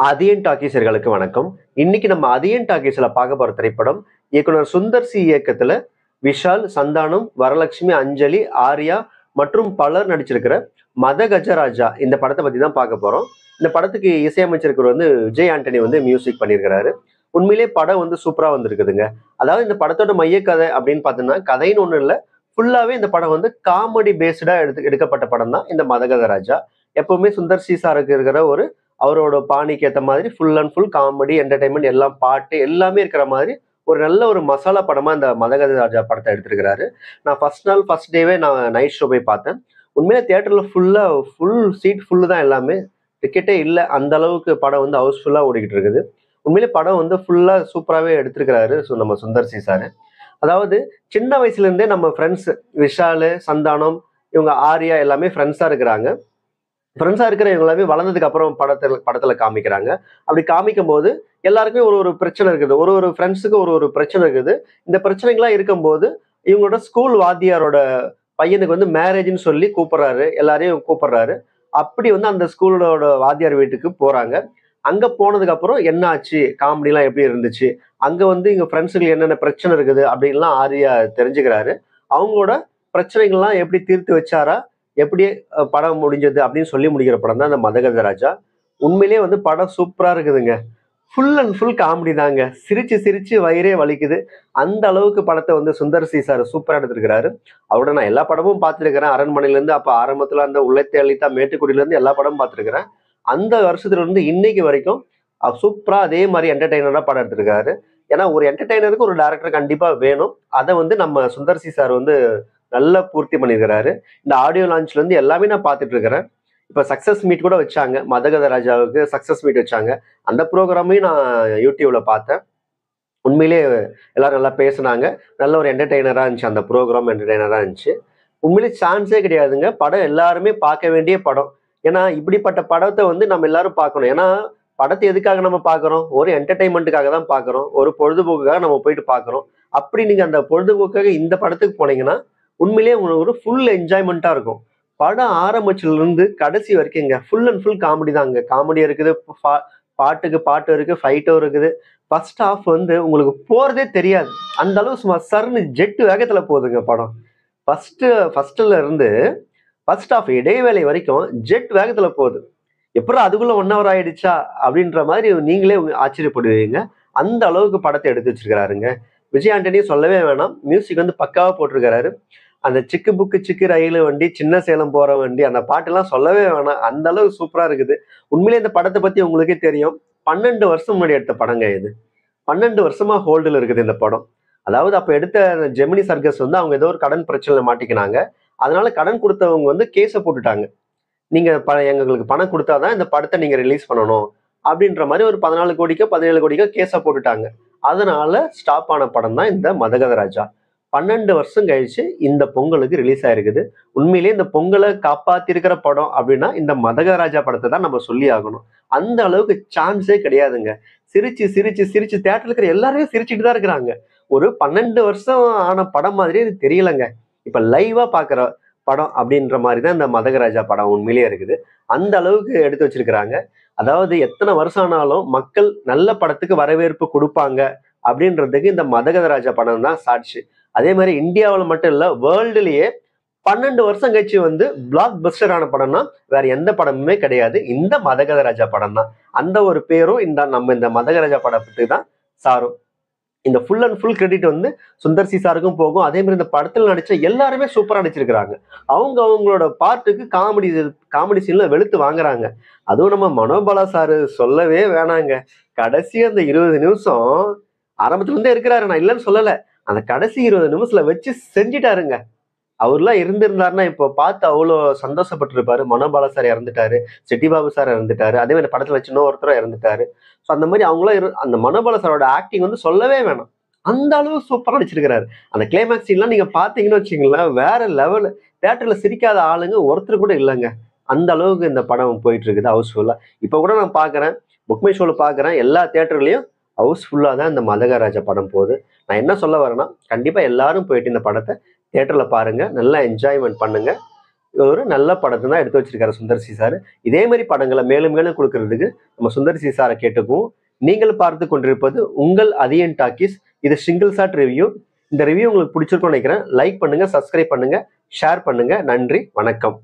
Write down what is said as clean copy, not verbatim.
அதியன் டாக்கீஸர்களுக்கு வணக்கம். இன்னைக்கு நம்ம அதியன் டாக்கீஸ்ல பார்க்க போற திரைப்படம் இயக்குனர் சுந்தர் சி இயக்கத்துல விஷால், சந்தானம், வரலட்சுமி, அஞ்சலி, ஆர்யா மற்றும் பலர் நடிச்சிருக்கிற மத கஜராஜா இந்த படத்தை பத்தி தான் பார்க்க போறோம். இந்த படத்துக்கு இசையமைச்சிருக்கிற விஜய் ஆண்டனி மியூசிக் பண்ணியிருக்கிறாரு. உண்மையிலே படம் சூப்பரா வந்திருக்குதுங்க. அதாவது இந்த படத்தோட மைய கதை அப்படின்னு பார்த்தோம்னா கதைன்னு ஒண்ணு இல்ல. ஃபுல்லாவே இந்த படம் காமெடி பேஸ்டா எடுக்கப்பட்ட படம் தான் இந்த மத கஜராஜா. எப்பவுமே சுந்தர் சி சாருக்கு இருக்கிற அவரோட பாணிக்கு ஏற்ற மாதிரி full and full comedy entertainment எல்லாம் பாட்டு எல்லாமே இருக்கிற மாதிரி ஒரு நல்ல ஒரு மசாலா படமா இந்த மதகத ராஜா படத்தை எடுத்திருக்கிறாரு. நான் ஃபர்ஸ்ட் டேவே நான் நைட் ஷோ போய் பார்த்தேன். உண்மையிலே தியேட்டர்ல ஃபுல் சீட் ஃபுல்லு தான் எல்லாமே. டிக்கெட்டே இல்லை, அந்த அளவுக்கு படம் ஹவுஸ்ஃபுல்லா ஓடிக்கிட்டு இருக்குது. உண்மையிலே படம் ஃபுல்லா சூப்பராகவே எடுத்திருக்கிறாரு நம்ம சுந்தர் சி சார். அதாவது சின்ன வயசுல இருந்தே நம்ம ஃப்ரெண்ட்ஸ் விஷாலு, சந்தானம், இவங்க ஆர்யா எல்லாமே ஃப்ரெண்ட்ஸா இருக்கிறாங்க. ஃப்ரெண்ட்ஸா இருக்கிற இவங்களாவே வளர்ந்ததுக்கு அப்புறம் படத்துல காமிக்கிறாங்க. அப்படி காமிக்கும் போது எல்லாருக்குமே ஒரு ஒரு பிரச்சனை இருக்குது. ஒரு ஃப்ரெண்ட்ஸுக்கு ஒரு பிரச்சனை இருக்குது. இந்த பிரச்சனைகள்லாம் இருக்கும்போது இவங்களோட ஸ்கூல் வாத்தியாரோட பையனுக்கு மேரேஜ்னு சொல்லி கூப்பிடுறாரு, எல்லாரையும் கூப்பிடுறாரு. அப்படி அந்த ஸ்கூலோட வாத்தியார் வீட்டுக்கு போறாங்க. அங்க போனதுக்கு அப்புறம் என்ன ஆச்சு, காமெடிலாம் எப்படி இருந்துச்சு, அங்க இவங்க ஃப்ரெண்ட்ஸுக்கு என்னென்ன பிரச்சனை இருக்குது அப்படின்லாம் ஆர்யா தெரிஞ்சுக்கிறாரு. அவங்களோட பிரச்சனைகள்லாம் எப்படி தீர்த்து வச்சாரா, எப்படி படம் முடிஞ்சது அப்படின்னு சொல்லி முடிக்கிற படம் தான் அந்த மதகஜ ராஜா. உண்மையிலேயே படம் சூப்பரா இருக்குதுங்க. ஃபுல் அண்ட் ஃபுல் காமெடி தாங்க. சிரிச்சு சிரிச்சு வயிறே வலிக்குது. அந்த அளவுக்கு படத்தை சுந்தர் சி சார் சூப்பரா எடுத்திருக்கிறாரு. அவரோட நான் எல்லா படமும் பார்த்துருக்கிறேன். அரண்மனையில இருந்து, அப்ப ஆரம்பத்துல அந்த உள்ளத்தை அளித்தா, மேட்டுக்குடியில இருந்து எல்லா படமும் பார்த்துருக்கிறேன். அந்த வருஷத்துல இருந்து இன்னைக்கு வரைக்கும் சூப்பரா அதே மாதிரி என்டர்டைனரா படம் எடுத்திருக்காரு. ஏன்னா ஒரு என்டர்டைனருக்கு ஒரு டைரக்டர் கண்டிப்பா வேணும். அதை நம்ம சுந்தர் சி சார் நல்லா பூர்த்தி பண்ணியிருக்கிறாரு. இந்த ஆடியோ லான்ச்ல இருந்து எல்லாமே நான் பார்த்துட்டு இருக்கிறேன். இப்ப சக்சஸ் மீட் கூட வச்சாங்க, மதகத ராஜாவுக்கு சக்சஸ் மீட் வச்சாங்க. அந்த ப்ரோக்ராமையும் நான் யூடியூப்ல பார்த்தேன். உண்மையிலேயே எல்லாரும் நல்லா பேசினாங்க. நல்ல ஒரு என்டர்டெய்னரா இருந்துச்சு. அந்த ப்ரோக்ராம் என்டர்டெய்னரா இருந்துச்சு. உண்மையிலேயே சான்ஸே கிடையாதுங்க. படம் எல்லாருமே பார்க்க வேண்டிய படம். ஏன்னா இப்படிப்பட்ட படத்தை நம்ம எல்லாரும் பார்க்கணும். ஏன்னா படத்தை எதுக்காக நம்ம பார்க்கறோம்? ஒரு என்டர்டைன்மெண்ட்டுக்காக தான் பார்க்கறோம். ஒரு பொழுதுபோக்குக்காக நம்ம போயிட்டு பார்க்கறோம். அப்படி நீங்க அந்த பொழுதுபோக்காக இந்த படத்துக்கு போனீங்கன்னா உண்மையிலேயே உங்களுக்கு ஒரு ஃபுல் என்ஜாய்மெண்ட்டா இருக்கும். படம் ஆரம்பிச்சதுல இருந்து கடைசி வரைக்கும்ங்க ஃபுல் அண்ட் ஃபுல் காமெடி தாங்க. காமெடி இருக்குது, பாட்டுக்கு பாட்டு இருக்கு, ஃபைட்டும் இருக்குது. ஃபர்ஸ்ட் ஹாஃப் உங்களுக்கு போறதே தெரியாது. அந்த அளவு சும்மா சர்ன்னு ஜெட் வேகத்துல போகுதுங்க படம். ஃபர்ஸ்ட்ல இருந்து ஃபர்ஸ்ட் ஹாஃப் இடைவேளை வரைக்கும் ஜெட் வேகத்துல போகுது. எப்பறம் அதுக்குள்ள 1 hour ஆயிடுச்சா அப்படின்ற மாதிரி நீங்களே ஆச்சரியப்படுவீங்க. அந்த அளவுக்கு படத்தை எடுத்து வச்சிருக்கிறாருங்க. விஜய் ஆண்டனி சொல்லவே வேணாம். மியூசிக் பக்காவா போட்டிருக்கிறாரு. அந்த சிக்கு புக்கு சிக்கு ரயில் வண்டி, சின்ன சேலம் போற வண்டி, அந்த பாட்டெல்லாம் சொல்லவே வேணாம். அந்த அளவு சூப்பரா இருக்குது. உண்மையிலே இந்த படத்தை பத்தி உங்களுக்கே தெரியும். 12 வருஷம் முன்னாடி எடுத்த படங்க இது. 12 வருஷமா ஹோல்டுல இருக்குது இந்த படம். அதாவது அப்ப எடுத்த ஜெமினி சர்க்கஸ் அவங்க ஏதோ ஒரு கடன் பிரச்சனையில மாட்டிக்கினாங்க. அதனால கடன் கொடுத்தவங்க கேஸ போட்டுட்டாங்க. நீங்க எங்களுக்கு பணம் கொடுத்தாதான் இந்த படத்தை நீங்க ரிலீஸ் பண்ணணும் அப்படின்ற மாதிரி ஒரு 14 கோடிக்கோ 17 கோடிக்கோ கேஸ போட்டுட்டாங்க. அதனால ஸ்டாப் ஆன படம் தான் இந்த மதகத ராஜா. 12 வருஷம் கழிச்சு இந்த பொங்கலுக்கு ரிலீஸ் ஆயிருக்குது. உண்மையிலேயே இந்த பொங்கலை காப்பாத்திருக்கிற படம் அப்படின்னா இந்த மதகத ராஜா படத்தை தான் நம்ம சொல்லி ஆகணும். அந்த அளவுக்கு சான்ஸே கிடையாதுங்க. சிரிச்சு சிரிச்சு சிரிச்சு தியேட்டர்ல இருக்கிற எல்லாருமே சிரிச்சுட்டு தான் இருக்கிறாங்க. ஒரு 12 வருஷம் ஆன படம் மாதிரியே இது தெரியலங்க. இப்ப லைவா பாக்குற படம் அப்படின்ற மாதிரி தான் இந்த மதகராஜா படம் உண்மையிலேயே இருக்குது. அந்த அளவுக்கு எடுத்து வச்சிருக்கிறாங்க. அதாவது எத்தனை வருஷம் ஆனாலும் மக்கள் நல்ல படத்துக்கு வரவேற்பு கொடுப்பாங்க அப்படின்றதுக்கு இந்த மதகத ராஜா படம் தான் சாட்சி. அதே மாதிரி இந்தியாவில் மட்டும் இல்ல, வேர்ல்டுலயே 12 வருஷம் கழிச்சு பிளாக் பஸ்டர் ஆன படம்னா வேற எந்த படமுமே கிடையாது. இந்த மதகத ராஜா படம் தான். அந்த ஒரு பேரும் இந்த மதகராஜா படத்துக்கு தான் சாரும். இந்த full and full credit Sundar C சாருக்கும் போகும். அதே மாதிரி இந்த படத்துல நடிச்ச எல்லாருமே சூப்பரா நடிச்சிருக்கிறாங்க. அவங்களோட பார்ட்டுக்கு காமெடி சீன்ல வெளுத்து வாங்குறாங்க. அதுவும் நம்ம மனோபாலா சாரு சொல்லவே வேணாங்க. கடைசி அந்த 20 நிமிஷம் ஆரம்பத்துல இருந்தே இருக்கிறாரு, நான் இல்லைன்னு சொல்லல. அந்த கடைசி 20 நிமிஷத்துல வச்சு செஞ்சுட்டாருங்க. அவர்லாம் இருந்திருந்தாருன்னா இப்போ பார்த்து அவ்வளோ சந்தோஷப்பட்டிருப்பாரு. மனோபாலா சார் இறந்துட்டாரு, செட்டிபாபு சார் இறந்துட்டாரு, அதே மாதிரி படத்துல வச்சு இன்னொருத்தரும் இறந்துட்டாரு. ஸோ அந்த மாதிரி அவங்களாம் அந்த மனோபாலா சாரோட ஆக்டிங் சொல்லவே வேணாம். அந்த அளவு சூப்பரா நடிச்சிருக்கிறாரு. அந்த கிளைமேக்ஸ் சீன்லாம் நீங்க பாத்தீங்கன்னு வச்சுங்களேன், வேற லெவல். தியேட்டர்ல சிரிக்காத ஆளுங்க ஒருத்தர் கூட இல்லைங்க. அந்த அளவுக்கு இந்த படம் போயிட்டு இருக்குது ஹவுஸ்ஃபுல்லா. இப்போ கூட நான் பாக்குறேன், புக்மை ஷோல பாக்குறேன், எல்லா தியேட்டர்லயும் ஹவுஸ்ஃபுல்லா தான் இந்த மதகராஜா படம் போகுது. நான் என்ன சொல்ல வரேன்னா, கண்டிப்பா எல்லாரும் போயிட்டு இந்த படத்தை தியேட்டர்ல பாருங்க, நல்லா என்ஜாய்மெண்ட் பண்ணுங்க. ஒரு நல்ல படத்தை தான் எடுத்து வச்சிருக்காரு சுந்தர் சி சார். இதே மாதிரி படங்களை மேலும் மேலும் கொடுக்கறதுக்கு நம்ம சுந்தர் சி சாரை கேட்டுக்குவோம். நீங்கள் பார்த்து கொண்டிருப்பது உங்கள் அதியன் டாக்கீஸ். இது சிங்கிள் ஷாட் ரிவ்யூ. இந்த ரிவ்யூ உங்களுக்கு பிடிச்சிருக்கும்னு நினைக்கிறேன். லைக் பண்ணுங்க, சப்ஸ்கிரைப் பண்ணுங்க, ஷேர் பண்ணுங்க. நன்றி, வணக்கம்.